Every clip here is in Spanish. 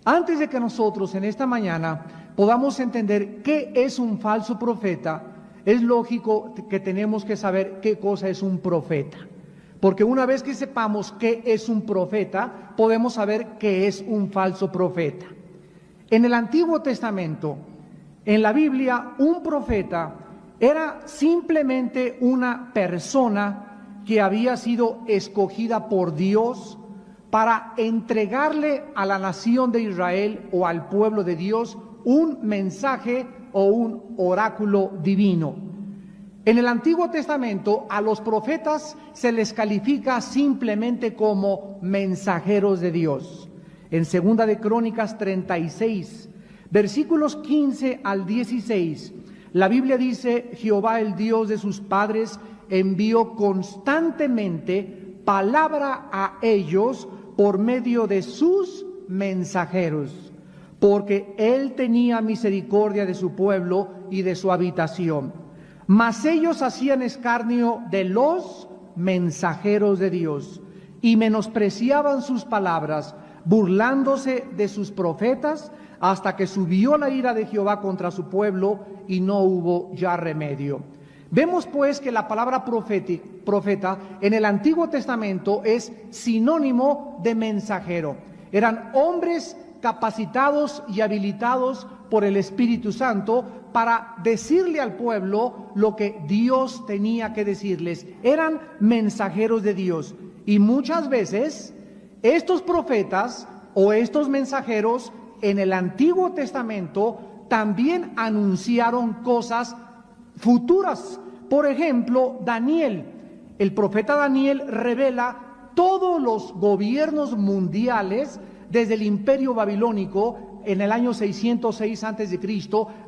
Antes de que nosotros en esta mañana podamos entender qué es un falso profeta, es lógico que tenemos que saber qué cosa es un profeta. Porque una vez que sepamos qué es un profeta, podemos saber qué es un falso profeta. En el Antiguo Testamento, en la Biblia, un profeta era simplemente una persona que había sido escogida por Dios para entregarle a la nación de Israel o al pueblo de Dios un mensaje o un oráculo divino. En el Antiguo Testamento a los profetas se les califica simplemente como mensajeros de Dios. En 2 de Crónicas 36, versículos 15 al 16, la Biblia dice: Jehová, el Dios de sus padres, envió constantemente palabra a ellos por medio de sus mensajeros, porque él tenía misericordia de su pueblo y de su habitación. Mas ellos hacían escarnio de los mensajeros de Dios y menospreciaban sus palabras, burlándose de sus profetas, hasta que subió la ira de Jehová contra su pueblo y no hubo ya remedio. Vemos pues que la palabra profeta en el Antiguo Testamento es sinónimo de mensajero. Eran hombres capacitados y habilitados por el Espíritu Santo para decirle al pueblo lo que Dios tenía que decirles. Eran mensajeros de Dios. Y muchas veces estos profetas o estos mensajeros en el Antiguo Testamento también anunciaron cosas futuras. Por ejemplo, Daniel, el profeta Daniel revela todos los gobiernos mundiales desde el Imperio Babilónico en el año 606 a.C.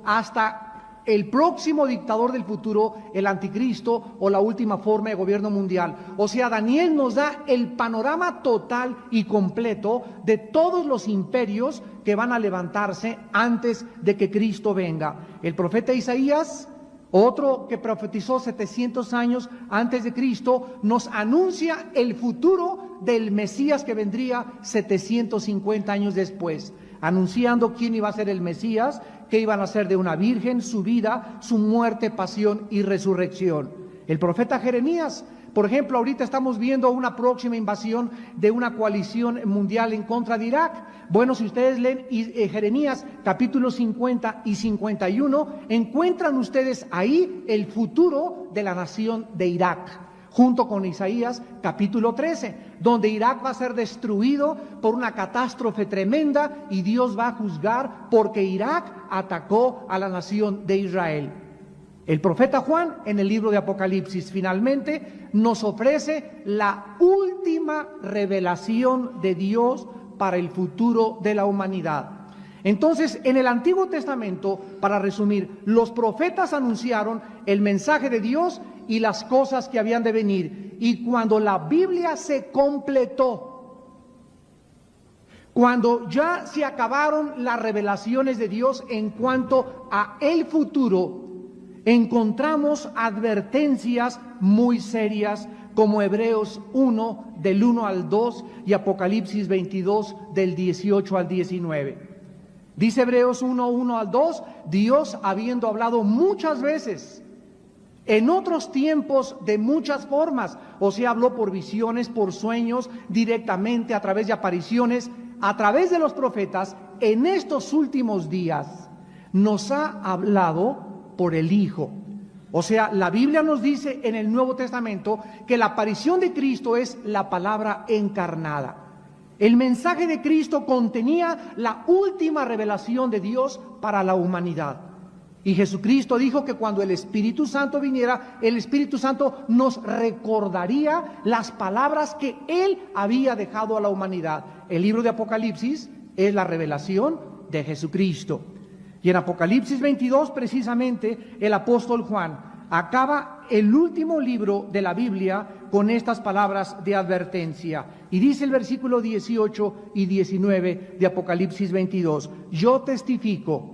hasta el próximo dictador del futuro, el anticristo o la última forma de gobierno mundial. O sea, Daniel nos da el panorama total y completo de todos los imperios que van a levantarse antes de que Cristo venga. El profeta Isaías, otro que profetizó 700 años antes de Cristo, nos anuncia el futuro del Mesías que vendría 750 años después, anunciando quién iba a ser el Mesías, que iban a ser de una virgen, su vida, su muerte, pasión y resurrección. El profeta Jeremías, por ejemplo, ahorita estamos viendo una próxima invasión de una coalición mundial en contra de Irak. Bueno, si ustedes leen Jeremías capítulos 50 y 51, encuentran ustedes ahí el futuro de la nación de Irak, junto con Isaías capítulo 13, donde Irak va a ser destruido por una catástrofe tremenda y Dios va a juzgar porque Irak atacó a la nación de Israel. El profeta Juan, en el libro de Apocalipsis, finalmente nos ofrece la última revelación de Dios para el futuro de la humanidad. Entonces, en el Antiguo Testamento, para resumir, los profetas anunciaron el mensaje de Dios y las cosas que habían de venir. Y cuando la Biblia se completó, cuando ya se acabaron las revelaciones de Dios en cuanto a el futuro, encontramos advertencias muy serias como Hebreos 1 del 1 al 2 y Apocalipsis 22 del 18 al 19. Dice Hebreos 1, 1 al 2, Dios, habiendo hablado muchas veces, en otros tiempos de muchas formas, o sea, habló por visiones, por sueños, directamente a través de apariciones, a través de los profetas, en estos últimos días nos ha hablado por el Hijo. O sea, la Biblia nos dice en el Nuevo Testamento que la aparición de Cristo es la palabra encarnada. El mensaje de Cristo contenía la última revelación de Dios para la humanidad. Y Jesucristo dijo que cuando el Espíritu Santo viniera, el Espíritu Santo nos recordaría las palabras que Él había dejado a la humanidad. El libro de Apocalipsis es la revelación de Jesucristo. Y en Apocalipsis 22, precisamente, el apóstol Juan acaba el último libro de la Biblia con estas palabras de advertencia. Y dice el versículo 18 y 19 de Apocalipsis 22, yo testifico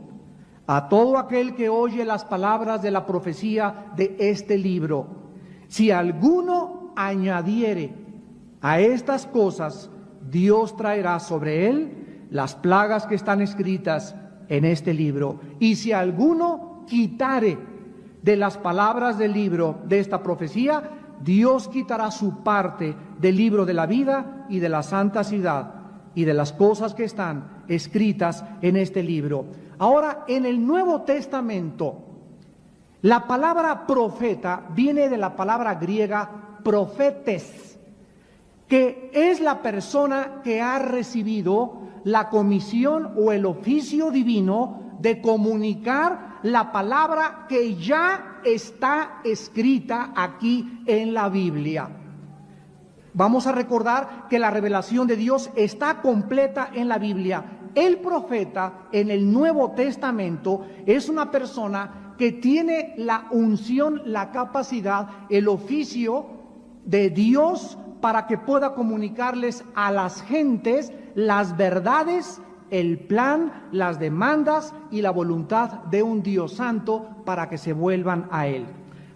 a todo aquel que oye las palabras de la profecía de este libro, si alguno añadiere a estas cosas, Dios traerá sobre él las plagas que están escritas en este libro. Y si alguno quitare de las palabras del libro de esta profecía, Dios quitará su parte del libro de la vida y de la santa ciudad y de las cosas que están escritas en este libro. Ahora, en el Nuevo Testamento, la palabra profeta viene de la palabra griega profetes, que es la persona que ha recibido la comisión o el oficio divino de comunicar la palabra que ya está escrita aquí en la Biblia. Vamos a recordar que la revelación de Dios está completa en la Biblia. El profeta en el Nuevo Testamento es una persona que tiene la unción, la capacidad, el oficio de Dios para que pueda comunicarles a las gentes las verdades, el plan, las demandas y la voluntad de un Dios santo para que se vuelvan a Él.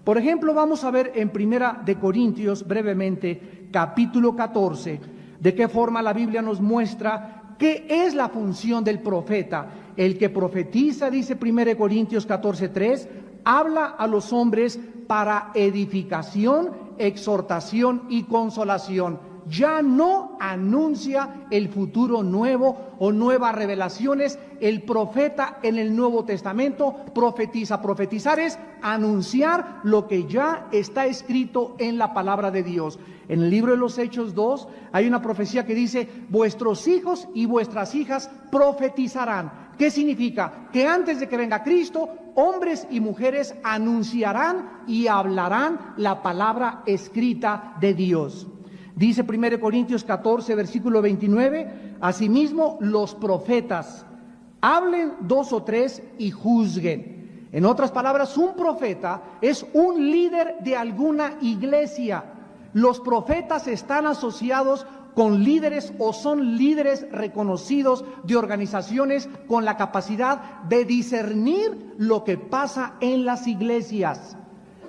Por ejemplo, vamos a ver en Primera de Corintios brevemente, capítulo 14, de qué forma la Biblia nos muestra qué es la función del profeta. El que profetiza, dice 1 Corintios 14:3, habla a los hombres para edificación, exhortación y consolación. Ya no anuncia el futuro nuevo o nuevas revelaciones. El profeta en el Nuevo Testamento profetiza. Profetizar es anunciar lo que ya está escrito en la palabra de Dios. En el libro de los Hechos 2 hay una profecía que dice: vuestros hijos y vuestras hijas profetizarán. ¿Qué significa? Que antes de que venga Cristo, hombres y mujeres anunciarán y hablarán la palabra escrita de Dios. Dice 1 Corintios 14, versículo 29, asimismo los profetas hablen 2 o 3 y juzguen. En otras palabras, un profeta es un líder de alguna iglesia. Los profetas están asociados con líderes o son líderes reconocidos de organizaciones con la capacidad de discernir lo que pasa en las iglesias.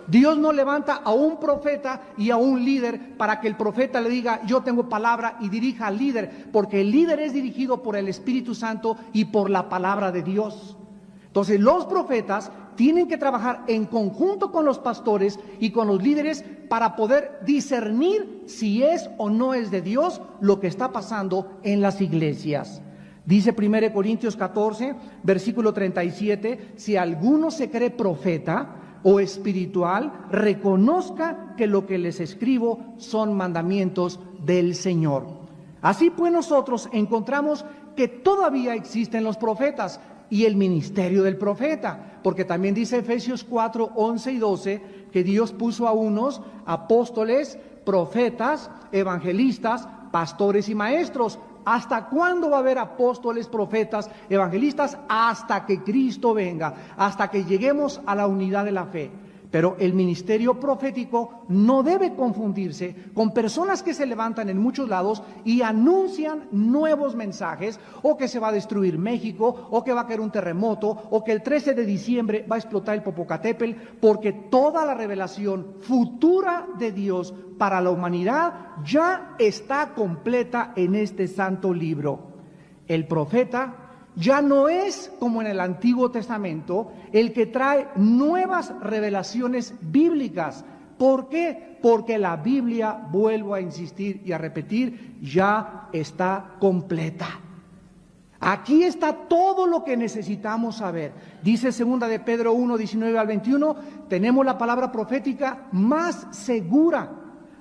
Dios no levanta a un profeta y a un líder para que el profeta le diga: yo tengo palabra, y dirija al líder, porque el líder es dirigido por el Espíritu Santo y por la palabra de Dios. Entonces los profetas tienen que trabajar en conjunto con los pastores y con los líderes para poder discernir si es o no es de Dios lo que está pasando en las iglesias. Dice 1 Corintios 14, versículo 37, si alguno se cree profeta o espiritual, reconozca que lo que les escribo son mandamientos del Señor. Así pues, nosotros encontramos que todavía existen los profetas y el ministerio del profeta, porque también dice Efesios 4, 11 y 12 que Dios puso a unos apóstoles, profetas, evangelistas, pastores y maestros. ¿Hasta cuándo va a haber apóstoles, profetas, evangelistas? Hasta que Cristo venga, hasta que lleguemos a la unidad de la fe. Pero el ministerio profético no debe confundirse con personas que se levantan en muchos lados y anuncian nuevos mensajes, o que se va a destruir México, o que va a caer un terremoto, o que el 13 de diciembre va a explotar el Popocatépetl, porque toda la revelación futura de Dios para la humanidad ya está completa en este santo libro. El profeta ya no es como en el Antiguo Testamento el que trae nuevas revelaciones bíblicas. ¿Por qué? Porque la Biblia, vuelvo a insistir y a repetir, ya está completa. Aquí está todo lo que necesitamos saber. Dice 2 de Pedro 1, 19 al 21, tenemos la palabra profética más segura,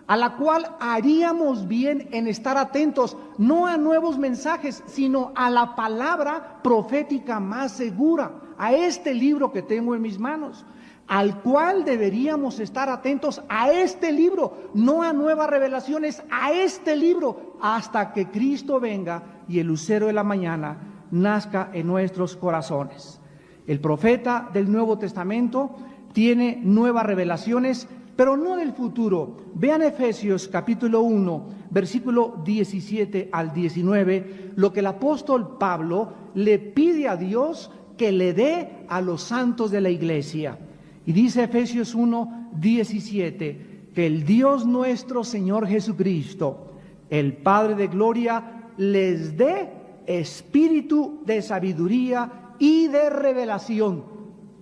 a la cual haríamos bien en estar atentos, no a nuevos mensajes, sino a la palabra profética más segura, a este libro que tengo en mis manos, al cual deberíamos estar atentos, a este libro, no a nuevas revelaciones, a este libro, hasta que Cristo venga y el lucero de la mañana nazca en nuestros corazones. El profeta del Nuevo Testamento tiene nuevas revelaciones, pero no del futuro. Vean Efesios capítulo 1, versículo 17 al 19, lo que el apóstol Pablo le pide a Dios que le dé a los santos de la iglesia. Y dice Efesios 1, 17, que el Dios nuestro Señor Jesucristo, el Padre de gloria, les dé espíritu de sabiduría y de revelación.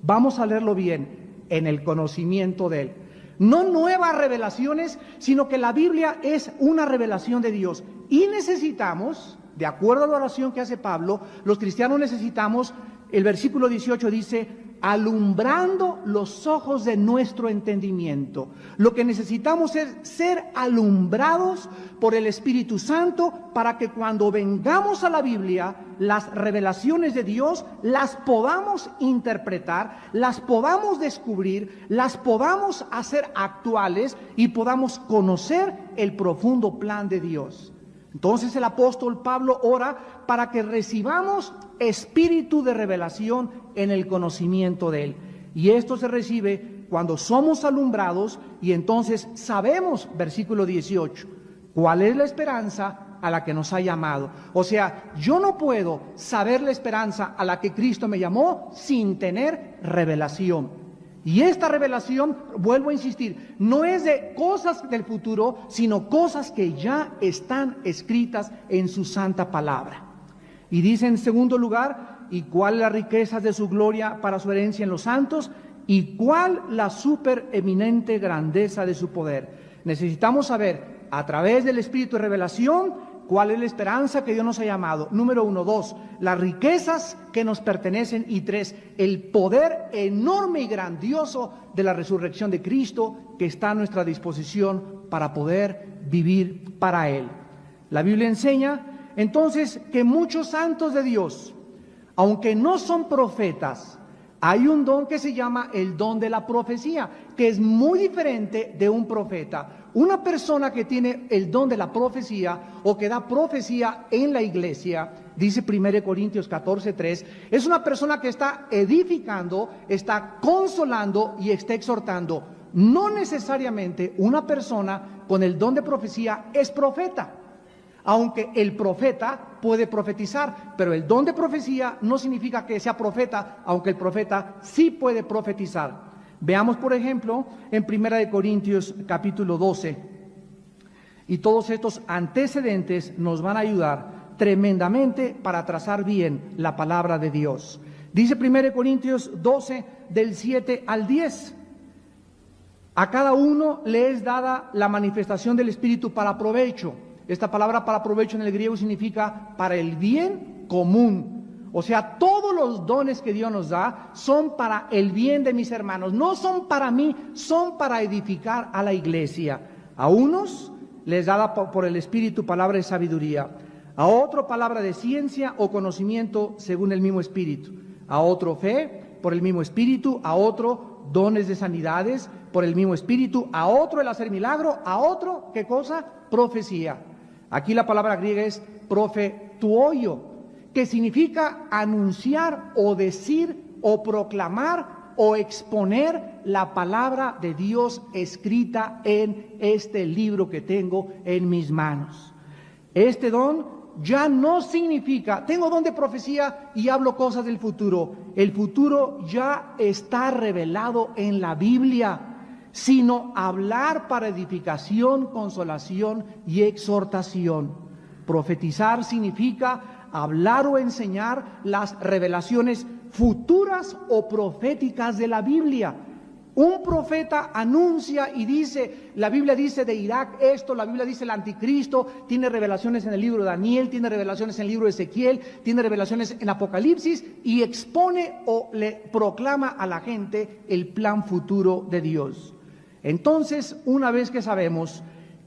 Vamos a leerlo bien, en el conocimiento de Él. No nuevas revelaciones, sino que la Biblia es una revelación de Dios. Y necesitamos, de acuerdo a la oración que hace Pablo, los cristianos necesitamos, el versículo 18 dice, alumbrando los ojos de nuestro entendimiento. Lo que necesitamos es ser alumbrados por el Espíritu Santo para que cuando vengamos a la Biblia, las revelaciones de Dios las podamos interpretar, las podamos descubrir, las podamos hacer actuales y podamos conocer el profundo plan de Dios. Entonces el apóstol Pablo ora para que recibamos espíritu de revelación en el conocimiento de Él. Y esto se recibe cuando somos alumbrados y entonces sabemos, versículo 18, cuál es la esperanza a la que nos ha llamado. O sea, yo no puedo saber la esperanza a la que Cristo me llamó sin tener revelación. Y esta revelación, vuelvo a insistir, no es de cosas del futuro, sino cosas que ya están escritas en su santa palabra. Y dice en segundo lugar, ¿y cuál la riqueza de su gloria para su herencia en los santos? ¿Y cuál la supereminente grandeza de su poder? Necesitamos saber, a través del Espíritu de revelación, ¿cuál es la esperanza que Dios nos ha llamado? Número 1, 2, las riquezas que nos pertenecen. Y 3, el poder enorme y grandioso de la resurrección de Cristo que está a nuestra disposición para poder vivir para Él. La Biblia enseña entonces que muchos santos de Dios, aunque no son profetas, hay un don que se llama el don de la profecía, que es muy diferente de un profeta. Una persona que tiene el don de la profecía o que da profecía en la iglesia, dice 1 Corintios 14:3, es una persona que está edificando, está consolando y está exhortando. No necesariamente una persona con el don de profecía es profeta, aunque el profeta puede profetizar, pero el don de profecía no significa que sea profeta, aunque el profeta sí puede profetizar. Veamos, por ejemplo, en 1 Corintios capítulo 12, y todos estos antecedentes nos van a ayudar tremendamente para trazar bien la palabra de Dios. Dice 1 Corintios 12, del 7 al 10, a cada uno le es dada la manifestación del Espíritu para provecho. Esta palabra para provecho en el griego significa para el bien común. O sea, todos los dones que Dios nos da son para el bien de mis hermanos. No son para mí, son para edificar a la iglesia. A unos les da por el Espíritu palabra de sabiduría. A otro palabra de ciencia o conocimiento según el mismo Espíritu. A otro fe por el mismo Espíritu. A otro dones de sanidades por el mismo Espíritu. A otro el hacer milagro. A otro, ¿qué cosa? Profecía. Aquí la palabra griega es profetuoio, que significa anunciar o decir o proclamar o exponer la palabra de Dios escrita en este libro que tengo en mis manos. Este don ya no significa, tengo don de profecía y hablo cosas del futuro. El futuro ya está revelado en la Biblia, sino hablar para edificación, consolación y exhortación. Profetizar significa hablar o enseñar las revelaciones futuras o proféticas de la Biblia. Un profeta anuncia y dice, la Biblia dice de Irak esto, la Biblia dice el anticristo, tiene revelaciones en el libro de Daniel, tiene revelaciones en el libro de Ezequiel, tiene revelaciones en Apocalipsis y expone o le proclama a la gente el plan futuro de Dios. Entonces, una vez que sabemos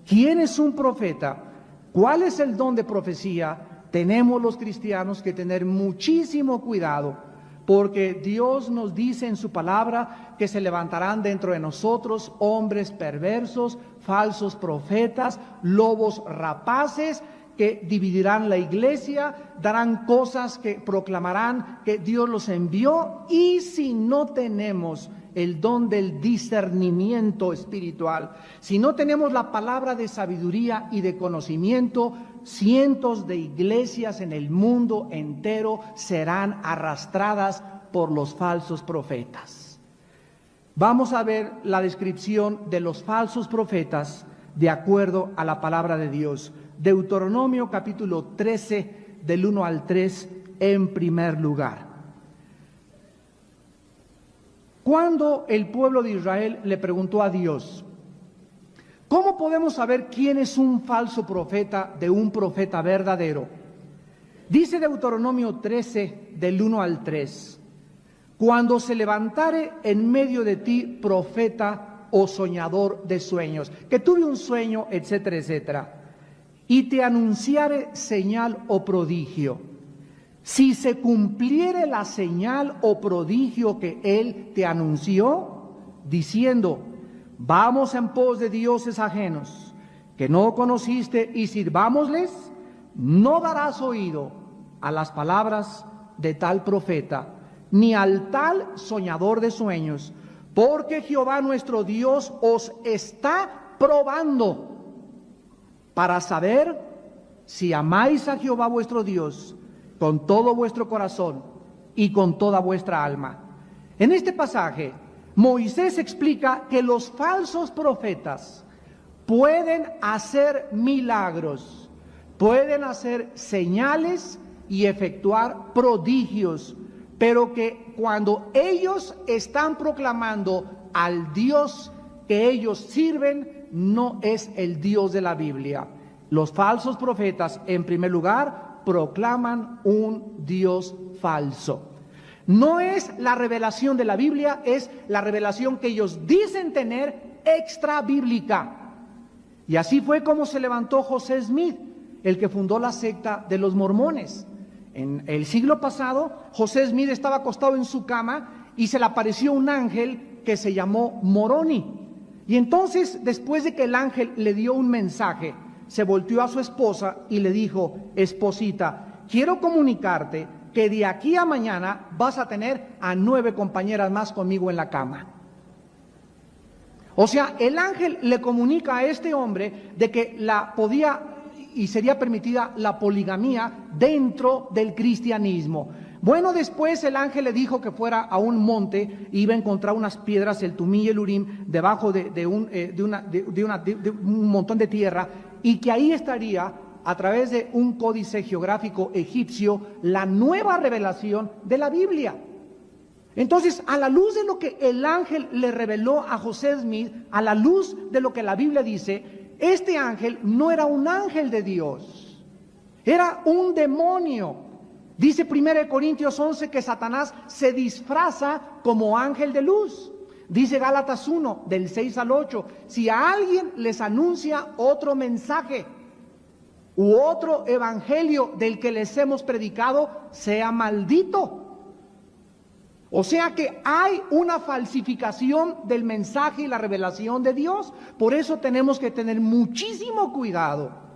quién es un profeta, cuál es el don de profecía, tenemos los cristianos que tener muchísimo cuidado, porque Dios nos dice en su palabra que se levantarán dentro de nosotros hombres perversos, falsos profetas, lobos rapaces, que dividirán la iglesia, darán cosas que proclamarán que Dios los envió, y si no tenemos el don del discernimiento espiritual, si no tenemos la palabra de sabiduría y de conocimiento, cientos de iglesias en el mundo entero serán arrastradas por los falsos profetas. Vamos a ver la descripción de los falsos profetas de acuerdo a la palabra de Dios. Deuteronomio capítulo 13, del 1 al 3 en primer lugar. Cuando el pueblo de Israel le preguntó a Dios, ¿cómo podemos saber quién es un falso profeta de un profeta verdadero? Dice Deuteronomio 13, del 1 al 3, cuando se levantare en medio de ti profeta o soñador de sueños, que tuve un sueño, etcétera, etcétera, y te anunciare señal o prodigio, si se cumpliere la señal o prodigio que él te anunció, diciendo, vamos en pos de dioses ajenos, que no conociste, y sirvámosles, no darás oído a las palabras de tal profeta, ni al tal soñador de sueños, porque Jehová nuestro Dios os está probando para saber si amáis a Jehová vuestro Dios con todo vuestro corazón y con toda vuestra alma. En este pasaje, Moisés explica que los falsos profetas pueden hacer milagros, pueden hacer señales y efectuar prodigios, pero que cuando ellos están proclamando al Dios que ellos sirven, no es el Dios de la Biblia. Los falsos profetas, en primer lugar, proclaman un Dios falso. No es la revelación de la Biblia, es la revelación que ellos dicen tener extra bíblica. Y así fue como se levantó José Smith, el que fundó la secta de los mormones. En el siglo pasado, José Smith estaba acostado en su cama y se le apareció un ángel que se llamó Moroni. Y entonces, después de que el ángel le dio un mensaje, se volteó a su esposa y le dijo, esposita, quiero comunicarte que de aquí a mañana vas a tener a 9 compañeras más conmigo en la cama. O sea, el ángel le comunica a este hombre de que podía y sería permitida la poligamía dentro del cristianismo. Bueno, después el ángel le dijo que fuera a un monte, iba a encontrar unas piedras, el Tumí y el Urim, debajo de un montón de tierra, y que ahí estaría, a través de un códice geográfico egipcio, la nueva revelación de la Biblia. Entonces, a la luz de lo que el ángel le reveló a José Smith, a la luz de lo que la Biblia dice, este ángel no era un ángel de Dios, era un demonio. Dice 1 Corintios 11 que Satanás se disfraza como ángel de luz. Dice Gálatas 1, del 6 al 8, si a alguien les anuncia otro mensaje u otro evangelio del que les hemos predicado, sea maldito. O sea que hay una falsificación del mensaje y la revelación de Dios. Por eso tenemos que tener muchísimo cuidado.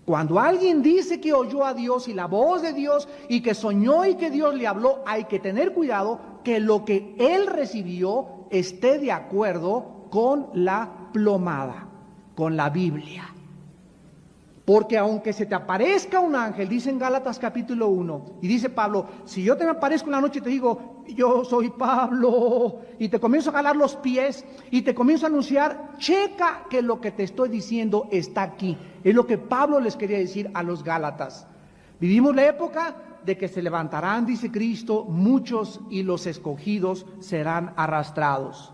Cuando alguien dice que oyó a Dios y la voz de Dios y que soñó y que Dios le habló, hay que tener cuidado que lo que él recibió esté de acuerdo con la plomada, con la Biblia. Porque aunque se te aparezca un ángel, dice en Gálatas capítulo 1, y dice Pablo, si yo te me aparezco en la noche y te digo, yo soy Pablo, y te comienzo a jalar los pies, y te comienzo a anunciar, checa que lo que te estoy diciendo está aquí. Es lo que Pablo les quería decir a los Gálatas. Vivimos la época de que se levantarán, dice Cristo, muchos, y los escogidos serán arrastrados.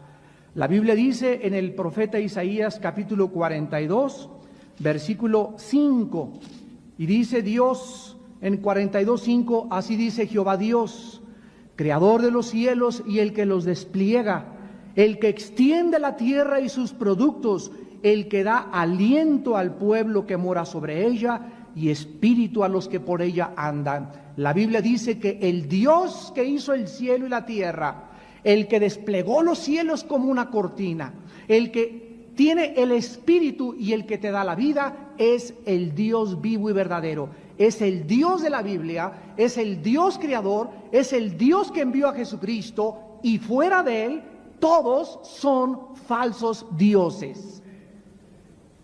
La Biblia dice en el profeta Isaías capítulo 42, versículo 5, y dice Dios en 42:5, así dice Jehová Dios, creador de los cielos y el que los despliega, el que extiende la tierra y sus productos, el que da aliento al pueblo que mora sobre ella y espíritu a los que por ella andan. La Biblia dice que el Dios que hizo el cielo y la tierra, el que desplegó los cielos como una cortina, el que tiene el espíritu y el que te da la vida, es el Dios vivo y verdadero. Es el Dios de la Biblia, es el Dios creador, es el Dios que envió a Jesucristo, y fuera de él todos son falsos dioses.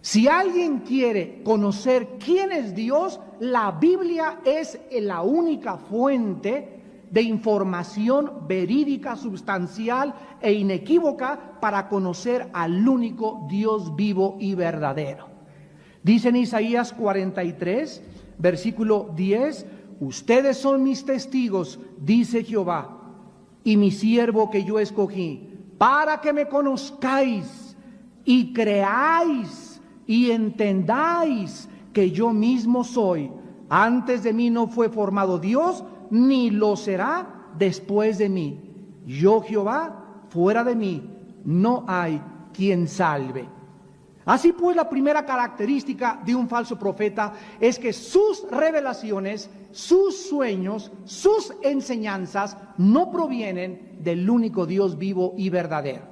Si alguien quiere conocer quién es Dios, la Biblia es la única fuente de información verídica, sustancial e inequívoca para conocer al único Dios vivo y verdadero. Dice en Isaías 43, versículo 10, ustedes son mis testigos, dice Jehová, y mi siervo que yo escogí, para que me conozcáis y creáis y entendáis que yo mismo soy. Antes de mí no fue formado Dios, ni lo será después de mí. Yo, Jehová, fuera de mí no hay quien salve. Así pues, la primera característica de un falso profeta es que sus revelaciones, sus sueños, sus enseñanzas no provienen del único Dios vivo y verdadero.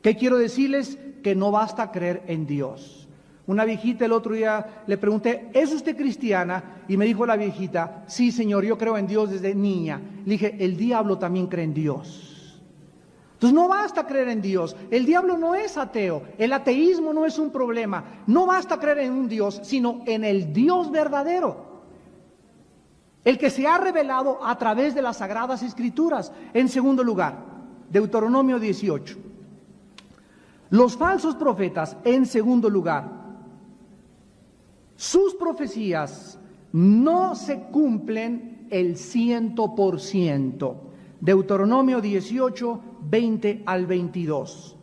¿Qué quiero decirles? Que no basta creer en Dios. Una viejita el otro día le pregunté, ¿es usted cristiana? Y me dijo la viejita, sí señor, yo creo en Dios desde niña. Le dije, el diablo también cree en Dios. Entonces no basta creer en Dios, el diablo no es ateo, el ateísmo no es un problema, no basta creer en un Dios, sino en el Dios verdadero, el que se ha revelado a través de las Sagradas Escrituras. En segundo lugar, Deuteronomio 18. Los falsos profetas, en segundo lugar, sus profecías no se cumplen el 100%. Deuteronomio 18, 20 al 22.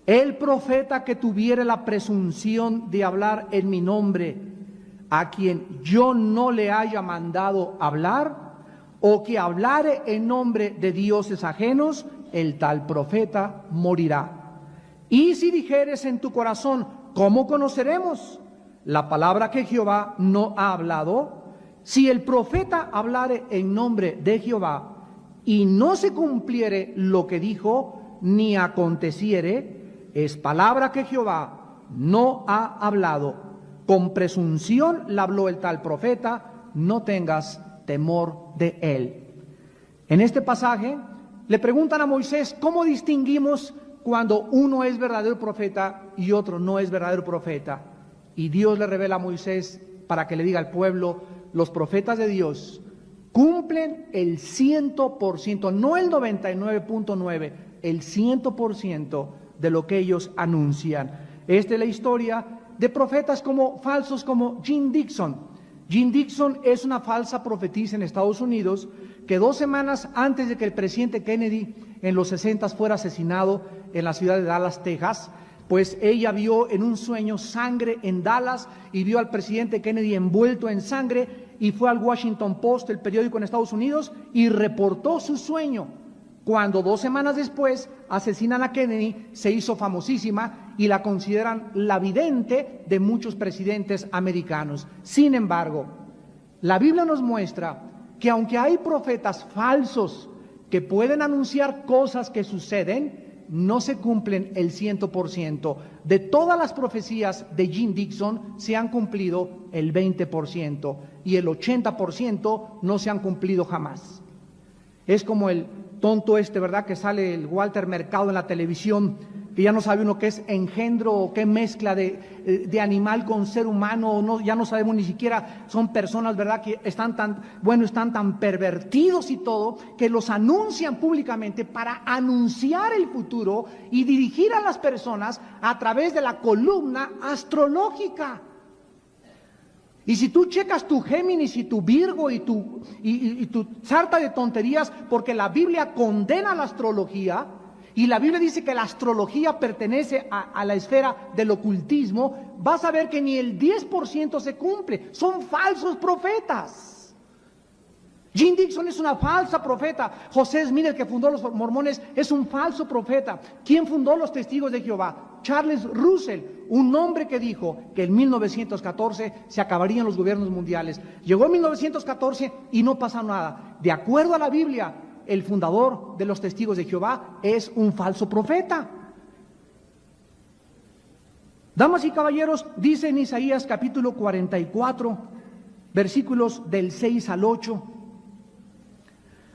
El profeta que tuviere la presunción de hablar en mi nombre, a quien yo no le haya mandado hablar, o que hablare en nombre de dioses ajenos, el tal profeta morirá. Y si dijeres en tu corazón, ¿cómo conoceremos la palabra que Jehová no ha hablado? Si el profeta hablare en nombre de Jehová, y no se cumpliere lo que dijo, ni aconteciere, es palabra que Jehová no ha hablado. Con presunción la habló el tal profeta, no tengas temor de él. En este pasaje le preguntan a Moisés, ¿cómo distinguimos cuando uno es verdadero profeta y otro no es verdadero profeta? Y Dios le revela a Moisés para que le diga al pueblo, los profetas de Dios cumplen el 100%, no el 99.9%, el 100% de lo que ellos anuncian. Esta es la historia de profetas como falsos como Jean Dixon. Jean Dixon es una falsa profetisa en Estados Unidos que 2 semanas antes de que el presidente Kennedy en los 60 fuera asesinado en la ciudad de Dallas, Texas, pues ella vio en un sueño sangre en Dallas y vio al presidente Kennedy envuelto en sangre y fue al Washington Post, el periódico en Estados Unidos, y reportó su sueño. Cuando 2 semanas después asesinan a Kennedy, se hizo famosísima y la consideran la vidente de muchos presidentes americanos. Sin embargo, la Biblia nos muestra que aunque hay profetas falsos que pueden anunciar cosas que suceden, no se cumplen el 100%. De todas las profecías de Jean Dixon se han cumplido el 20% y el 80% no se han cumplido jamás. Es como el tonto ¿verdad? Que sale el Walter Mercado en la televisión, que ya no sabe uno qué es engendro o qué mezcla de animal con ser humano, o no, ya no sabemos ni siquiera, son personas, ¿verdad? Que están tan pervertidos y todo, que los anuncian públicamente para anunciar el futuro y dirigir a las personas a través de la columna astrológica. Y si tú checas tu Géminis y tu Virgo y tu sarta de tonterías, porque la Biblia condena la astrología, y la Biblia dice que la astrología pertenece a la esfera del ocultismo, vas a ver que ni el 10% se cumple. Son falsos profetas. Jean Dixon es una falsa profeta. José Smith, el que fundó los mormones, es un falso profeta. ¿Quién fundó los Testigos de Jehová? Charles Russell, un hombre que dijo que en 1914 se acabarían los gobiernos mundiales. Llegó en 1914 y no pasa nada. De acuerdo a la Biblia, el fundador de los Testigos de Jehová es un falso profeta. Damas y caballeros, dice en Isaías capítulo 44, versículos del 6 al 8,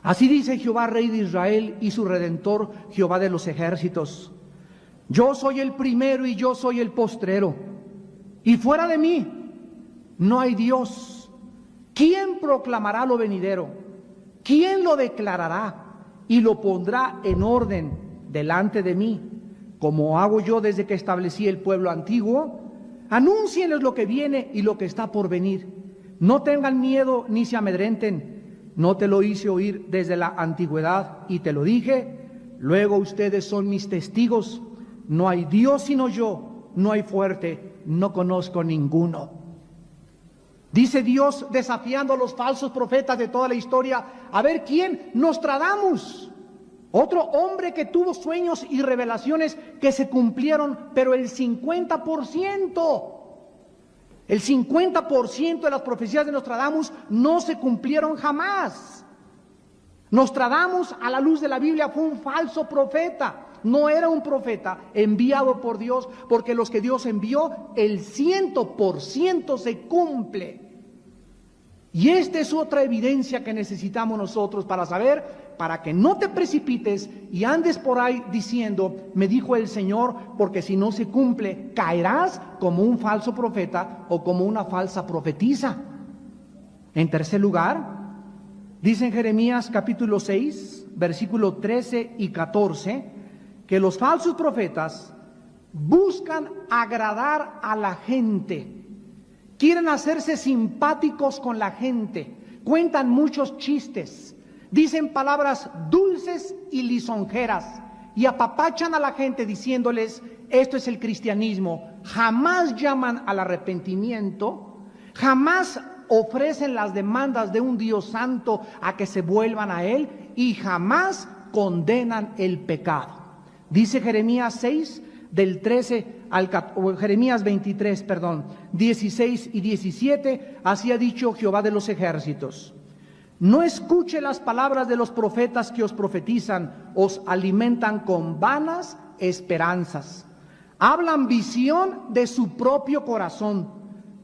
así dice Jehová, Rey de Israel y su Redentor, Jehová de los ejércitos: yo soy el primero y yo soy el postrero, y fuera de mí no hay Dios. ¿Quién proclamará lo venidero? ¿Quién lo declarará y lo pondrá en orden delante de mí? Como hago yo desde que establecí el pueblo antiguo, anúncienles lo que viene y lo que está por venir. No tengan miedo ni se amedrenten. No te lo hice oír desde la antigüedad y te lo dije. Luego ustedes son mis testigos. No hay Dios sino yo, no hay fuerte, no conozco ninguno. Dice Dios desafiando a los falsos profetas de toda la historia. A ver quién, Nostradamus, otro hombre que tuvo sueños y revelaciones que se cumplieron, pero el 50%. El 50% de las profecías de Nostradamus no se cumplieron jamás. Nostradamus, a la luz de la Biblia, fue un falso profeta. No era un profeta enviado por Dios, porque los que Dios envió, el 100% se cumple. Y esta es otra evidencia que necesitamos nosotros para saber, para que no te precipites y andes por ahí diciendo, me dijo el Señor, porque si no se cumple, caerás como un falso profeta o como una falsa profetisa. En tercer lugar, dice en Jeremías capítulo 6, versículo 13 y 14, que los falsos profetas buscan agradar a la gente. Quieren hacerse simpáticos con la gente, cuentan muchos chistes, dicen palabras dulces y lisonjeras y apapachan a la gente diciéndoles, esto es el cristianismo. Jamás llaman al arrepentimiento, jamás ofrecen las demandas de un Dios santo a que se vuelvan a Él y jamás condenan el pecado. Dice Jeremías 6, del 13 al Jeremías 23, 16 y 17, así ha dicho Jehová de los ejércitos. No escuche las palabras de los profetas que os profetizan, os alimentan con vanas esperanzas. Hablan visión de su propio corazón,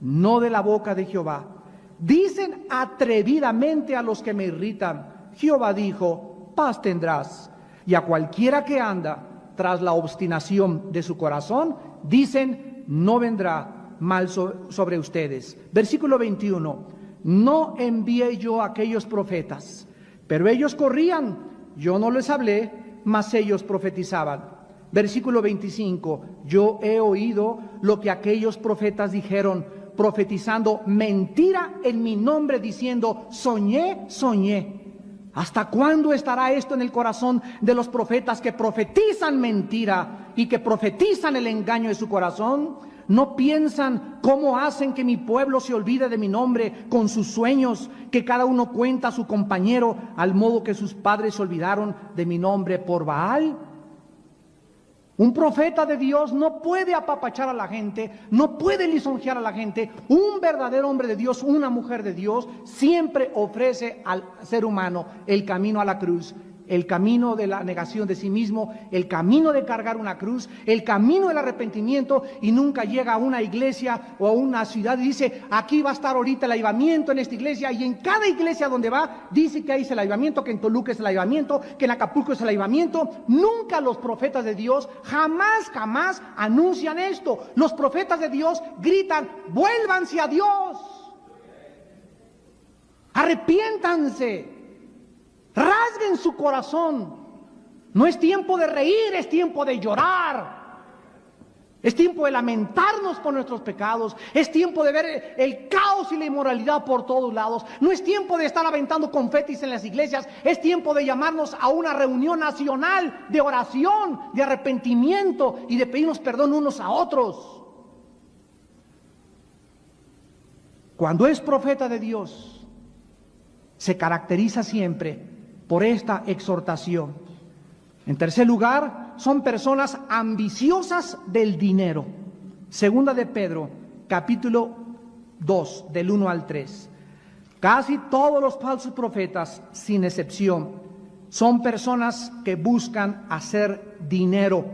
no de la boca de Jehová. Dicen atrevidamente a los que me irritan, Jehová dijo, paz tendrás. Y a cualquiera que anda tras la obstinación de su corazón, dicen, no vendrá mal sobre ustedes. Versículo 21, no envié yo a aquellos profetas, pero ellos corrían, yo no les hablé, mas ellos profetizaban. Versículo 25, yo he oído lo que aquellos profetas dijeron, profetizando mentira en mi nombre, diciendo, soñé, soñé. ¿Hasta cuándo estará esto en el corazón de los profetas que profetizan mentira y que profetizan el engaño de su corazón? ¿No piensan cómo hacen que mi pueblo se olvide de mi nombre con sus sueños, que cada uno cuenta a su compañero, al modo que sus padres se olvidaron de mi nombre por Baal? Un profeta de Dios no puede apapachar a la gente, no puede lisonjear a la gente. Un verdadero hombre de Dios, una mujer de Dios, siempre ofrece al ser humano el camino a la cruz, el camino de la negación de sí mismo, el camino de cargar una cruz, el camino del arrepentimiento, y nunca llega a una iglesia o a una ciudad y dice, aquí va a estar ahorita el avivamiento en esta iglesia, y en cada iglesia donde va, dice que ahí es el avivamiento, que en Toluca es el avivamiento, que en Acapulco es el avivamiento. Nunca los profetas de Dios, jamás anuncian esto. Los profetas de Dios gritan, vuélvanse a Dios, arrepiéntanse, rasguen su corazón. No es tiempo de reír, es tiempo de llorar. Es tiempo de lamentarnos por nuestros pecados. Es tiempo de ver el caos y la inmoralidad por todos lados. No es tiempo de estar aventando confetis en las iglesias. Es tiempo de llamarnos a una reunión nacional de oración, de arrepentimiento y de pedirnos perdón unos a otros. Cuando es profeta de Dios, se caracteriza siempre por esta exhortación. En tercer lugar, son personas ambiciosas del dinero. Segunda de Pedro, capítulo 2, del 1 al 3. Casi todos los falsos profetas, sin excepción, son personas que buscan hacer dinero,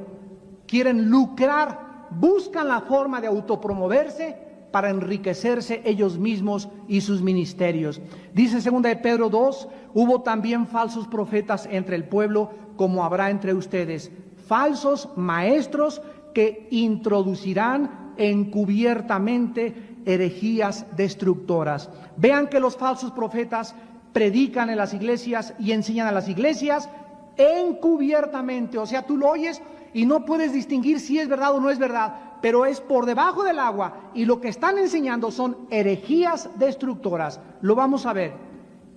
quieren lucrar, buscan la forma de autopromoverse para enriquecerse ellos mismos y sus ministerios. Dice segunda de Pedro 2, hubo también falsos profetas entre el pueblo, como habrá entre ustedes, falsos maestros que introducirán encubiertamente herejías destructoras. Vean que los falsos profetas predican en las iglesias y enseñan a las iglesias encubiertamente, o sea, tú lo oyes y no puedes distinguir si es verdad o no es verdad, pero es por debajo del agua, y lo que están enseñando son herejías destructoras. Lo vamos a ver.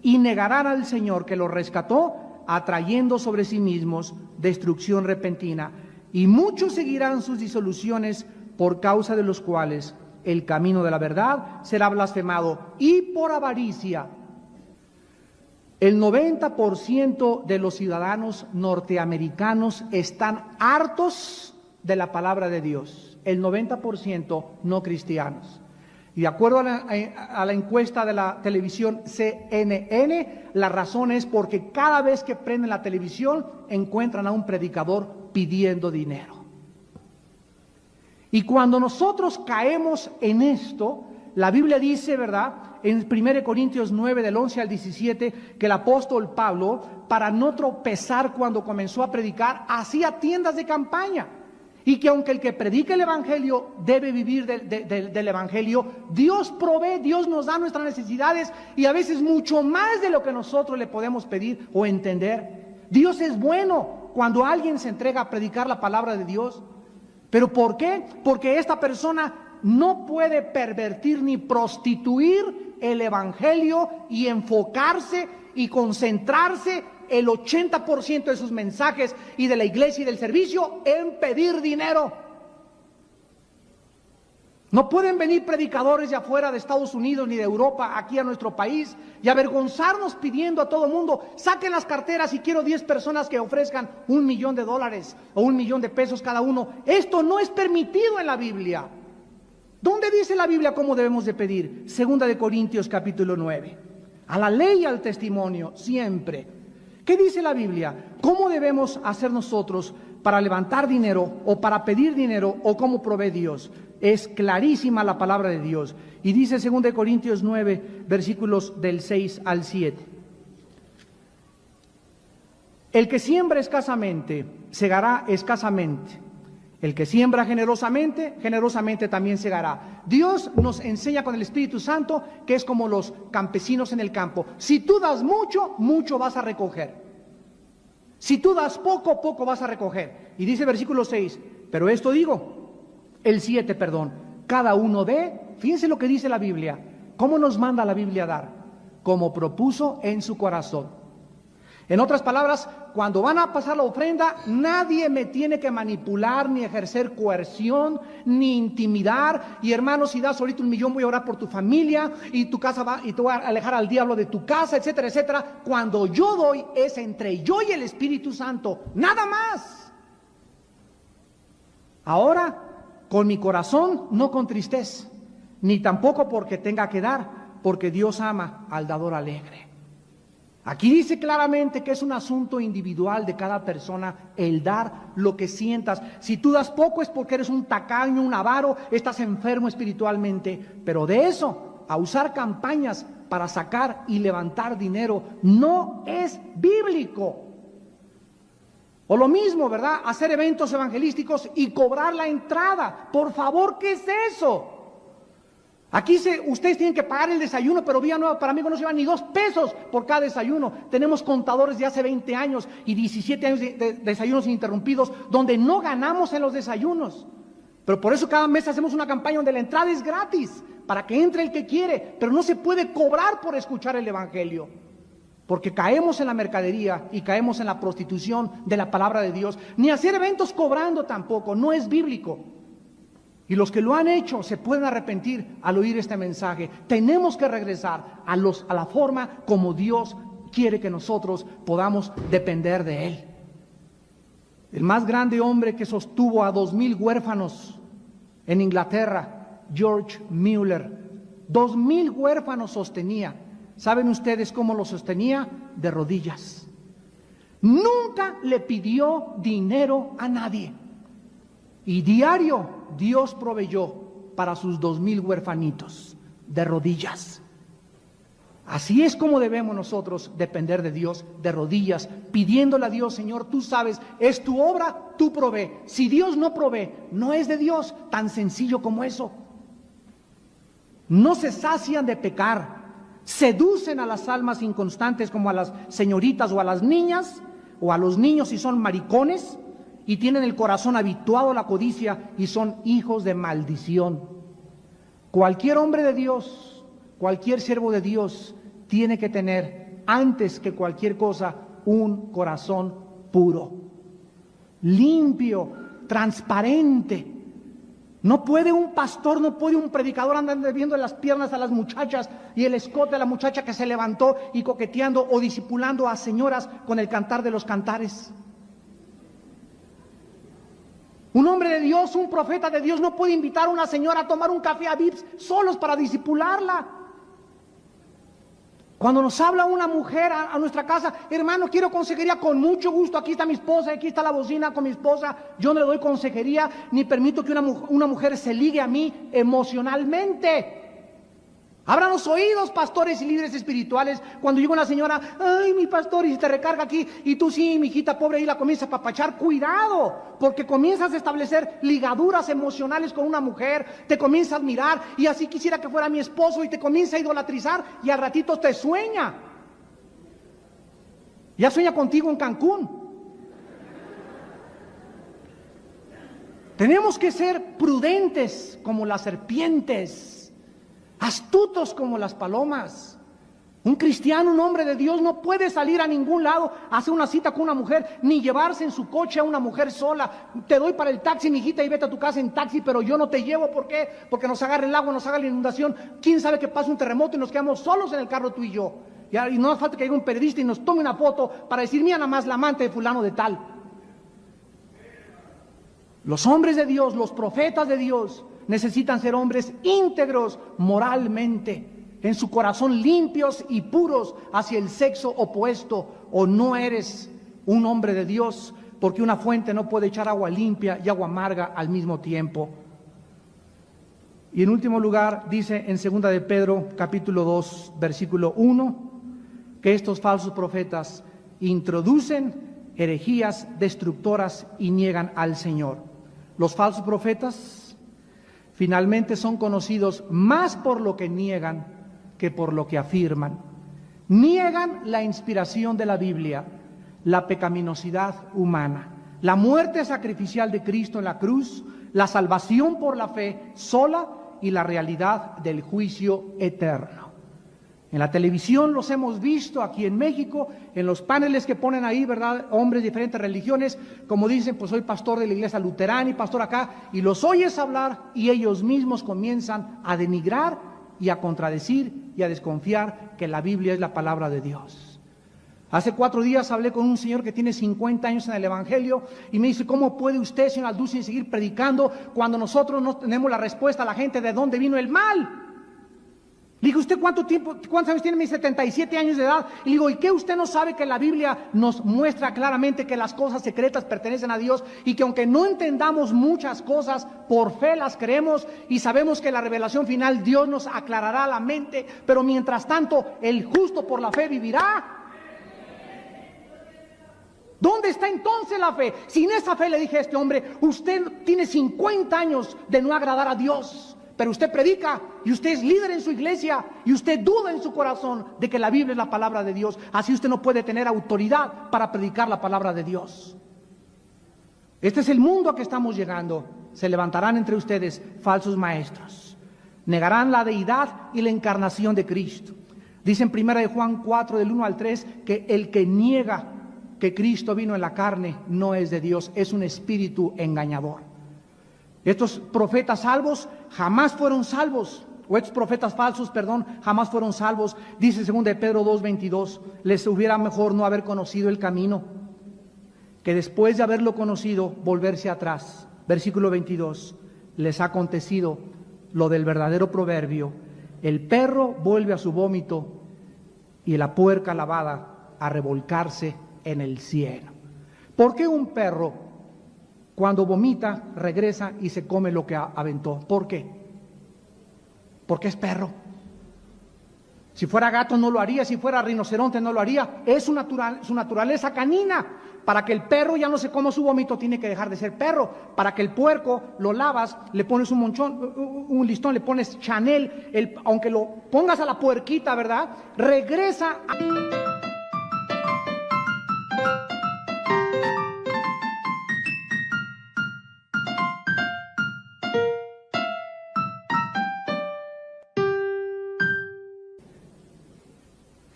Y negarán al Señor que los rescató, atrayendo sobre sí mismos destrucción repentina. Y muchos seguirán sus disoluciones, por causa de los cuales el camino de la verdad será blasfemado. Y por avaricia, el 90% de los ciudadanos norteamericanos están hartos de la palabra de Dios. El 90% no cristianos. Y de acuerdo a la encuesta de la televisión CNN, la razón es porque cada vez que prenden la televisión encuentran a un predicador pidiendo dinero. Y cuando nosotros caemos en esto, la Biblia dice, ¿verdad?, en 1 Corintios 9, del 11 al 17, que el apóstol Pablo, para no tropezar cuando comenzó a predicar, hacía tiendas de campaña. Y que aunque el que predica el Evangelio debe vivir del Evangelio, Dios provee, Dios nos da nuestras necesidades y a veces mucho más de lo que nosotros le podemos pedir o entender. Dios es bueno cuando alguien se entrega a predicar la palabra de Dios. ¿Pero por qué? Porque esta persona no puede pervertir ni prostituir el Evangelio y enfocarse y concentrarse el 80% de sus mensajes y de la iglesia y del servicio en pedir dinero. No pueden venir predicadores de afuera de Estados Unidos ni de Europa aquí a nuestro país y avergonzarnos pidiendo a todo mundo: saquen las carteras y quiero 10 personas que ofrezcan $1,000,000 o $1,000,000 cada uno. Esto no es permitido en la Biblia. ¿Dónde dice la Biblia cómo debemos de pedir? 2 Corintios capítulo 9. A la ley y al testimonio siempre. ¿Qué dice la Biblia? ¿Cómo debemos hacer nosotros para levantar dinero o para pedir dinero o cómo provee Dios? Es clarísima la palabra de Dios. Y dice 2 Corintios 9, versículos del 6 al 7. El que siembra escasamente, segará escasamente. El que siembra generosamente, generosamente también segará. Dios nos enseña con el Espíritu Santo que es como los campesinos en el campo. Si tú das mucho, mucho vas a recoger. Si tú das poco, poco vas a recoger. Y dice versículo 6, pero esto digo, el 7, perdón, cada uno dé, fíjense lo que dice la Biblia. ¿Cómo nos manda la Biblia a dar? Como propuso en su corazón. En otras palabras, cuando van a pasar la ofrenda, nadie me tiene que manipular, ni ejercer coerción, ni intimidar. Y hermano, si das ahorita $1,000,000, voy a orar por tu familia, y tu casa va, y te voy a alejar al diablo de tu casa, etcétera, etcétera. Cuando yo doy, es entre yo y el Espíritu Santo, nada más. Ahora, con mi corazón, no con tristeza, ni tampoco porque tenga que dar, porque Dios ama al dador alegre. Aquí dice claramente que es un asunto individual de cada persona el dar lo que sientas. Si tú das poco es porque eres un tacaño, un avaro, estás enfermo espiritualmente. Pero de eso, a usar campañas para sacar y levantar dinero, no es bíblico. O lo mismo, ¿verdad? Hacer eventos evangelísticos y cobrar la entrada. Por favor, ¿qué es eso? Aquí ustedes tienen que pagar el desayuno, pero Vía Nueva para amigos no se llevan ni $2 por cada desayuno. Tenemos contadores de hace 20 años y 17 años de desayunos ininterrumpidos, donde no ganamos en los desayunos. Pero por eso cada mes hacemos una campaña donde la entrada es gratis, para que entre el que quiere, pero no se puede cobrar por escuchar el Evangelio. Porque caemos en la mercadería y caemos en la prostitución de la palabra de Dios. Ni hacer eventos cobrando tampoco, no es bíblico. Y los que lo han hecho se pueden arrepentir al oír este mensaje. Tenemos que regresar a la forma como Dios quiere que nosotros podamos depender de Él. El más grande hombre que sostuvo a 2,000 huérfanos en Inglaterra, George Mueller, 2,000 huérfanos sostenía. ¿Saben ustedes cómo lo sostenía? De rodillas. Nunca le pidió dinero a nadie. Y diario Dios proveyó para sus 2,000 huerfanitos de rodillas. Así es como debemos nosotros depender de Dios, de rodillas, pidiéndole a Dios: Señor, tú sabes, es tu obra, tú provee. Si Dios no provee, no es de Dios, tan sencillo como eso. No se sacian de pecar, seducen a las almas inconstantes como a las señoritas o a las niñas, o a los niños si son maricones, y tienen el corazón habituado a la codicia y son hijos de maldición. Cualquier hombre de Dios, cualquier siervo de Dios tiene que tener, antes que cualquier cosa, un corazón puro, limpio, transparente. No puede un pastor, no puede un predicador andar viendo las piernas a las muchachas y el escote a la muchacha que se levantó y coqueteando o discipulando a señoras con el cantar de los cantares. Un hombre de Dios, un profeta de Dios no puede invitar a una señora a tomar un café a Vips solos para discipularla. Cuando nos habla una mujer a nuestra casa, hermano, quiero consejería, con mucho gusto, aquí está mi esposa, aquí está la bocina con mi esposa, yo no le doy consejería, ni permito que una mujer se ligue a mí emocionalmente. Abran los oídos, pastores y líderes espirituales, cuando llega una señora, ay, mi pastor, y se te recarga aquí, y tú sí, mi hijita pobre, ahí la comienzas a papachar, cuidado, porque comienzas a establecer ligaduras emocionales con una mujer, te comienza a admirar, y así quisiera que fuera mi esposo, y te comienza a idolatrizar, y al ratito te sueña. Ya sueña contigo en Cancún. Tenemos que ser prudentes como las serpientes, astutos como las palomas. Un cristiano, un hombre de Dios no puede salir a ningún lado a hacer una cita con una mujer, ni llevarse en su coche a una mujer sola. Te doy para el taxi, mijita, y vete a tu casa en taxi, pero yo no te llevo. ¿Por qué? Porque nos agarra el agua, nos agarra la inundación. ¿Quién sabe que pasa un terremoto y nos quedamos solos en el carro tú y yo? Y no hace falta que llegue un periodista y nos tome una foto para decir, mira nada más la amante de fulano de tal. Los hombres de Dios, los profetas de Dios, necesitan ser hombres íntegros moralmente, en su corazón limpios y puros hacia el sexo opuesto, o no eres un hombre de Dios, porque una fuente no puede echar agua limpia y agua amarga al mismo tiempo. Y en último lugar, dice en 2 de Pedro, capítulo 2, versículo 1, que estos falsos profetas introducen herejías destructoras y niegan al Señor. Los falsos profetas finalmente son conocidos más por lo que niegan que por lo que afirman. Niegan la inspiración de la Biblia, la pecaminosidad humana, la muerte sacrificial de Cristo en la cruz, la salvación por la fe sola y la realidad del juicio eterno. En la televisión los hemos visto aquí en México, en los paneles que ponen ahí, ¿verdad? Hombres de diferentes religiones, como dicen, pues soy pastor de la iglesia luterana y pastor acá, y los oyes hablar y ellos mismos comienzan a denigrar y a contradecir y a desconfiar que la Biblia es la palabra de Dios. Hace 4 días hablé con un señor que tiene 50 años en el Evangelio y me dice, ¿cómo puede usted, señor Alducin, seguir predicando cuando nosotros no tenemos la respuesta a la gente de dónde vino el mal? Le digo, ¿usted cuántos años tiene? Me dice 77 años de edad. Y le digo, ¿y qué usted no sabe que la Biblia nos muestra claramente que las cosas secretas pertenecen a Dios y que aunque no entendamos muchas cosas, por fe las creemos y sabemos que la revelación final Dios nos aclarará la mente, pero mientras tanto el justo por la fe vivirá? ¿Dónde está entonces la fe? Sin esa fe, le dije a este hombre, usted tiene 50 años de no agradar a Dios. Pero usted predica y usted es líder en su iglesia y usted duda en su corazón de que la Biblia es la palabra de Dios. Así usted no puede tener autoridad para predicar la palabra de Dios. Este es el mundo a que estamos llegando. Se levantarán entre ustedes falsos maestros. Negarán la deidad y la encarnación de Cristo. Dice en 1 de Juan 4, del 1 al 3, que el que niega que Cristo vino en la carne no es de Dios, es un espíritu engañador. Estos profetas salvos jamás fueron salvos, o estos profetas falsos, perdón, jamás fueron salvos. Dice 2 de Pedro 2:22, les hubiera mejor no haber conocido el camino, que después de haberlo conocido, volverse atrás. Versículo 22, les ha acontecido lo del verdadero proverbio, el perro vuelve a su vómito y la puerca lavada a revolcarse en el cieno. ¿Por qué un perro, cuando vomita, regresa y se come lo que aventó? ¿Por qué? Porque es perro. Si fuera gato no lo haría, si fuera rinoceronte no lo haría. Es su naturaleza canina. Para que el perro ya no se coma su vómito, tiene que dejar de ser perro. Para que el puerco lo lavas, le pones un monchón, un listón, le pones Chanel, aunque lo pongas a la puerquita, ¿verdad? Regresa a...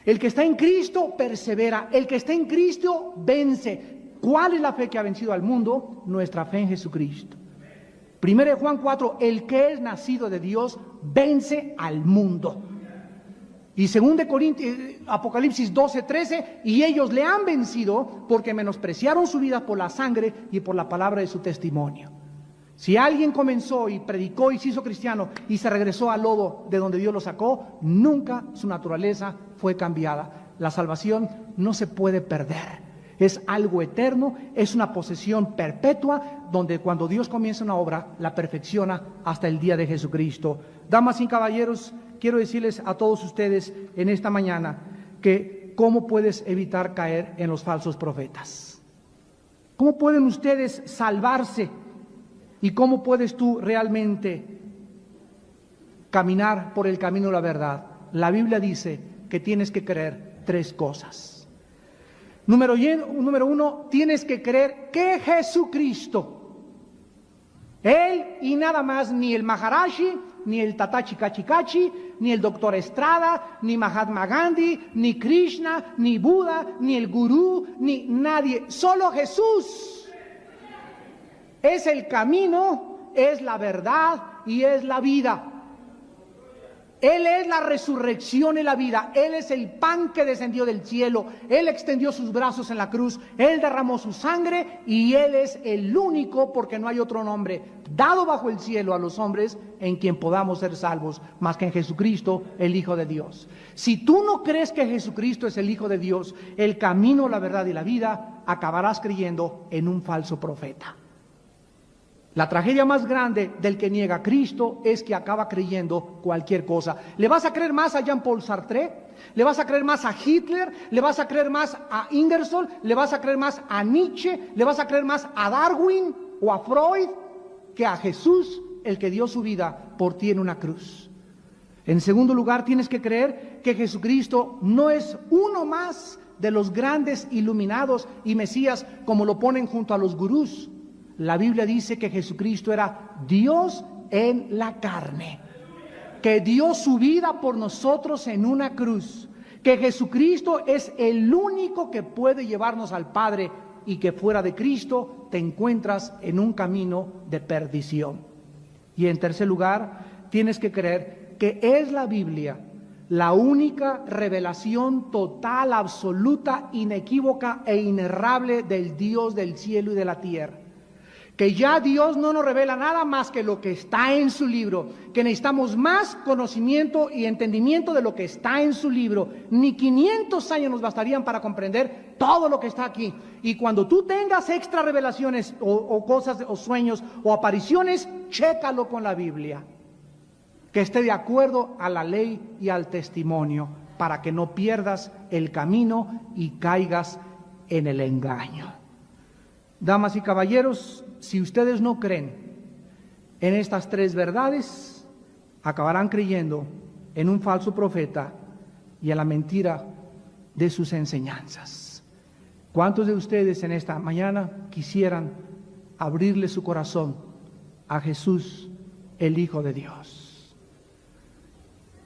El que está en Cristo persevera, el que está en Cristo vence. ¿Cuál es la fe que ha vencido al mundo? Nuestra fe en Jesucristo. 1 Juan 4, el que es nacido de Dios vence al mundo. Y 2 Apocalipsis 12, 13, y ellos le han vencido porque menospreciaron su vida por la sangre y por la palabra de su testimonio. Si alguien comenzó y predicó y se hizo cristiano y se regresó al lodo de donde Dios lo sacó, nunca su naturaleza fue cambiada. La salvación no se puede perder. Es algo eterno, es una posesión perpetua, donde cuando Dios comienza una obra, la perfecciona hasta el día de Jesucristo. Damas y caballeros, quiero decirles a todos ustedes en esta mañana que cómo puedes evitar caer en los falsos profetas. ¿Cómo pueden ustedes salvarse? ¿Y cómo puedes tú realmente caminar por el camino de la verdad? La Biblia dice que tienes que creer 3 cosas. Número 1, tienes que creer que Jesucristo, Él y nada más, ni el Maharaji, ni el Tatachi Kachikachi, ni el Doctor Estrada, ni Mahatma Gandhi, ni Krishna, ni Buda, ni el Gurú, ni nadie, solo Jesús. Es el camino, es la verdad y es la vida. Él es la resurrección y la vida. Él es el pan que descendió del cielo. Él extendió sus brazos en la cruz. Él derramó su sangre y Él es el único, porque no hay otro nombre dado bajo el cielo a los hombres en quien podamos ser salvos, más que en Jesucristo, el Hijo de Dios. Si tú no crees que Jesucristo es el Hijo de Dios, el camino, la verdad y la vida, acabarás creyendo en un falso profeta. La tragedia más grande del que niega a Cristo es que acaba creyendo cualquier cosa. ¿Le vas a creer más a Jean-Paul Sartre? ¿Le vas a creer más a Hitler? ¿Le vas a creer más a Ingersoll? ¿Le vas a creer más a Nietzsche? ¿Le vas a creer más a Darwin o a Freud que a Jesús, el que dio su vida por ti en una cruz? En segundo lugar, tienes que creer que Jesucristo no es uno más de los grandes iluminados y Mesías como lo ponen junto a los gurús. La Biblia dice que Jesucristo era Dios en la carne, que dio su vida por nosotros en una cruz, que Jesucristo es el único que puede llevarnos al Padre y que fuera de Cristo te encuentras en un camino de perdición. Y en tercer lugar, tienes que creer que es la Biblia la única revelación total, absoluta, inequívoca e inerrable del Dios del cielo y de la tierra. Que ya Dios no nos revela nada más que lo que está en su libro, que necesitamos más conocimiento y entendimiento de lo que está en su libro. Ni 500 años nos bastarían para comprender todo lo que está aquí. Y cuando tú tengas extra revelaciones o cosas o sueños o apariciones, chécalo con la Biblia, que esté de acuerdo a la ley y al testimonio, para que no pierdas el camino y caigas en el engaño. Damas y caballeros, si ustedes no creen en estas 3 verdades, acabarán creyendo en un falso profeta y en la mentira de sus enseñanzas. ¿Cuántos de ustedes en esta mañana quisieran abrirle su corazón a Jesús, el Hijo de Dios?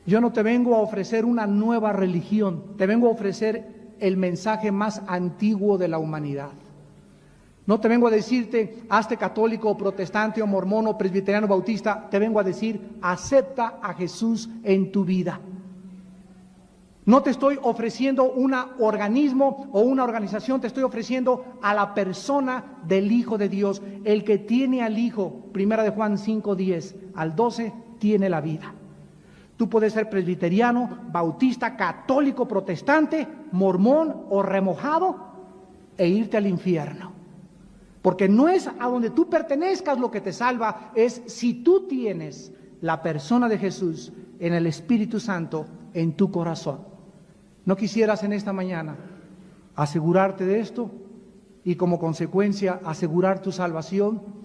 Yo no te vengo a ofrecer una nueva religión, te vengo a ofrecer el mensaje más antiguo de la humanidad. No te vengo a decirte, hazte católico, o protestante, o mormón, o presbiteriano, bautista. Te vengo a decir, acepta a Jesús en tu vida. No te estoy ofreciendo un organismo o una organización, te estoy ofreciendo a la persona del Hijo de Dios. El que tiene al Hijo, 1 Juan 5, 10 al 12, tiene la vida. Tú puedes ser presbiteriano, bautista, católico, protestante, mormón o remojado e irte al infierno. Porque no es a donde tú pertenezcas lo que te salva, es si tú tienes la persona de Jesús en el Espíritu Santo en tu corazón. ¿No quisieras en esta mañana asegurarte de esto y como consecuencia asegurar tu salvación?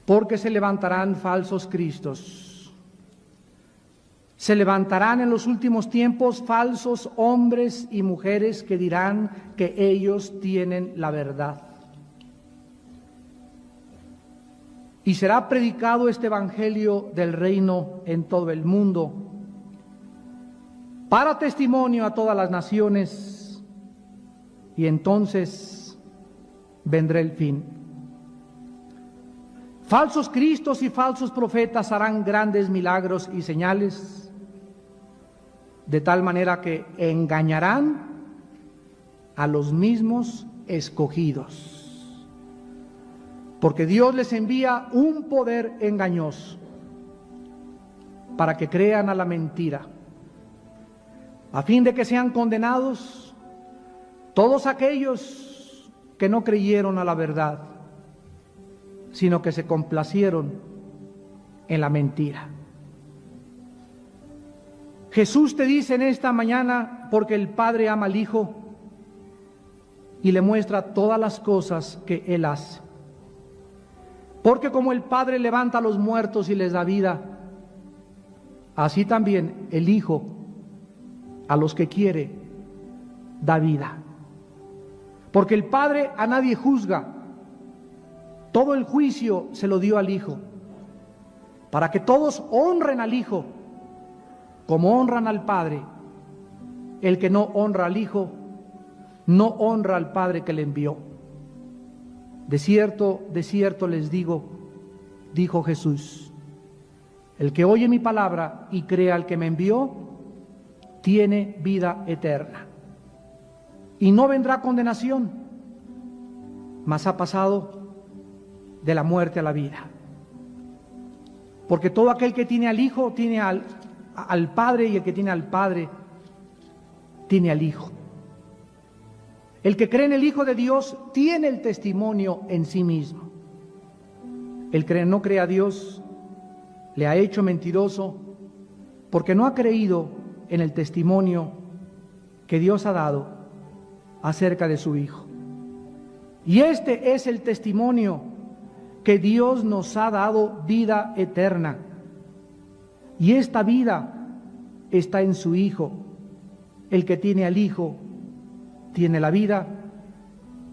porque se levantarán falsos cristos. Se levantarán en los últimos tiempos falsos hombres y mujeres que dirán que ellos tienen la verdad. Y será predicado este evangelio del reino en todo el mundo, para testimonio a todas las naciones, y entonces vendrá el fin. Falsos cristos y falsos profetas harán grandes milagros y señales, de tal manera que engañarán a los mismos escogidos. Porque Dios les envía un poder engañoso para que crean a la mentira, a fin de que sean condenados todos aquellos que no creyeron a la verdad, sino que se complacieron en la mentira. Jesús te dice en esta mañana, porque el Padre ama al Hijo y le muestra todas las cosas que Él hace. Porque como el Padre levanta a los muertos y les da vida, así también el Hijo a los que quiere da vida. Porque el Padre a nadie juzga, todo el juicio se lo dio al Hijo, para que todos honren al Hijo como honran al Padre. El que no honra al Hijo, no honra al Padre que le envió. De cierto les digo, dijo Jesús, el que oye mi palabra y crea al que me envió, tiene vida eterna. Y no vendrá condenación, mas ha pasado de la muerte a la vida. Porque todo aquel que tiene al Hijo, tiene al Padre, y el que tiene al Padre, tiene al Hijo. El que cree en el Hijo de Dios tiene el testimonio en sí mismo. El que no cree a Dios le ha hecho mentiroso, porque no ha creído en el testimonio que Dios ha dado acerca de su Hijo. Y este es el testimonio, que Dios nos ha dado vida eterna. Y esta vida está en su Hijo. El que tiene al Hijo tiene la vida,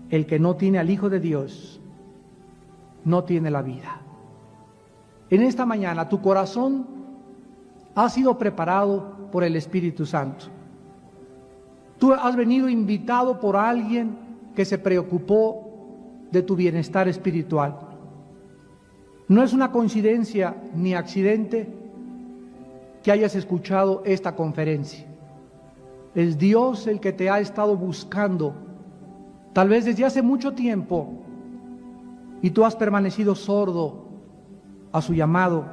el que no tiene al Hijo de Dios no tiene la vida. En esta mañana tu corazón ha sido preparado por el Espíritu Santo. Tú has venido invitado por alguien que se preocupó de tu bienestar espiritual. No es una coincidencia ni accidente que hayas escuchado esta conferencia. Es Dios el que te ha estado buscando, tal vez desde hace mucho tiempo, y tú has permanecido sordo a su llamado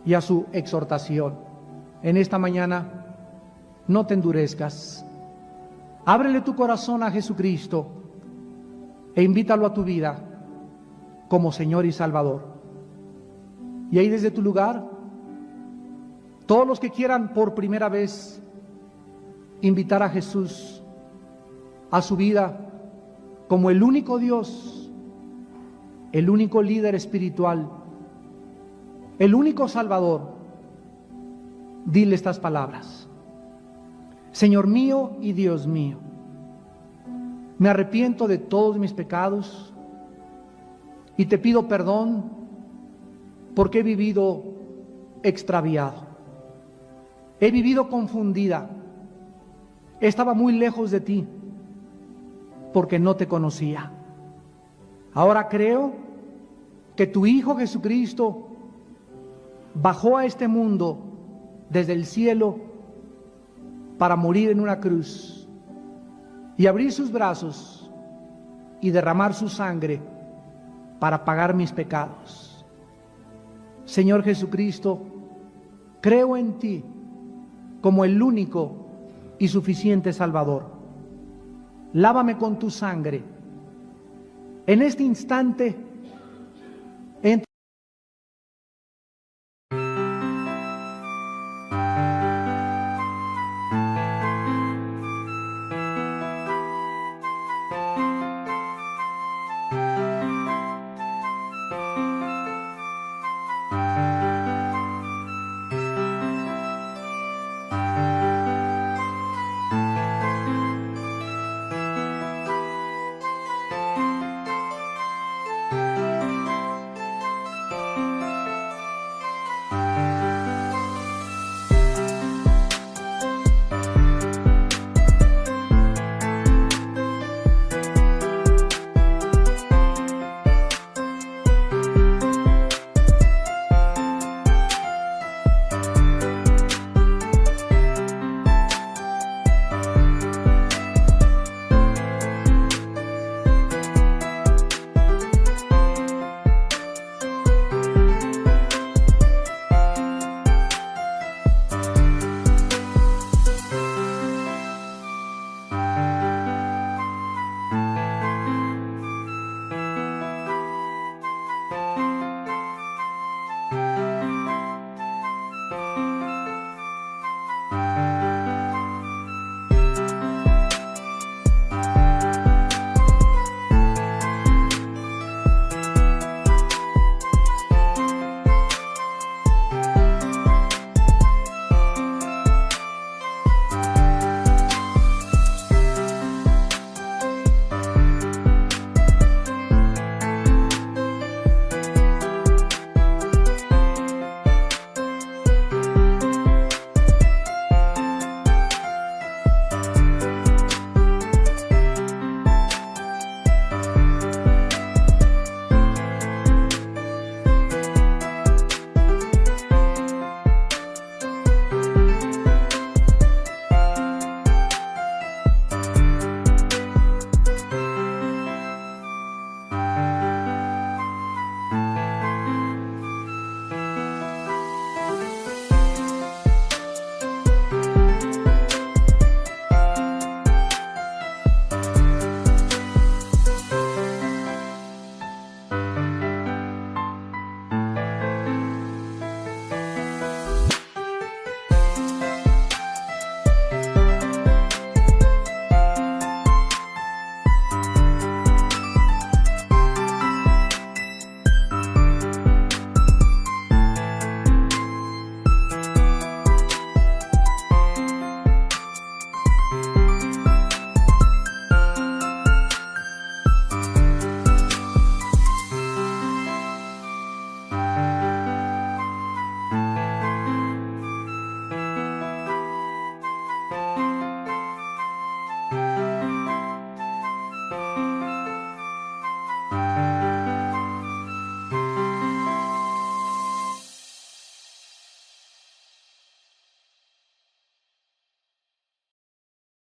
y a su exhortación. En esta mañana, no te endurezcas. Ábrele tu corazón a Jesucristo e invítalo a tu vida como Señor y Salvador. Y ahí desde tu lugar, todos los que quieran por primera vez invitar a Jesús a su vida como el único Dios, el único líder espiritual, el único Salvador, dile estas palabras: Señor mío y Dios mío, me arrepiento de todos mis pecados y te pido perdón porque he vivido extraviado, he vivido confundida. Estaba muy lejos de ti porque no te conocía. Ahora creo que tu Hijo Jesucristo bajó a este mundo desde el cielo para morir en una cruz y abrir sus brazos y derramar su sangre para pagar mis pecados. Señor Jesucristo, creo en ti como el único y suficiente Salvador. Lávame con tu sangre. En este instante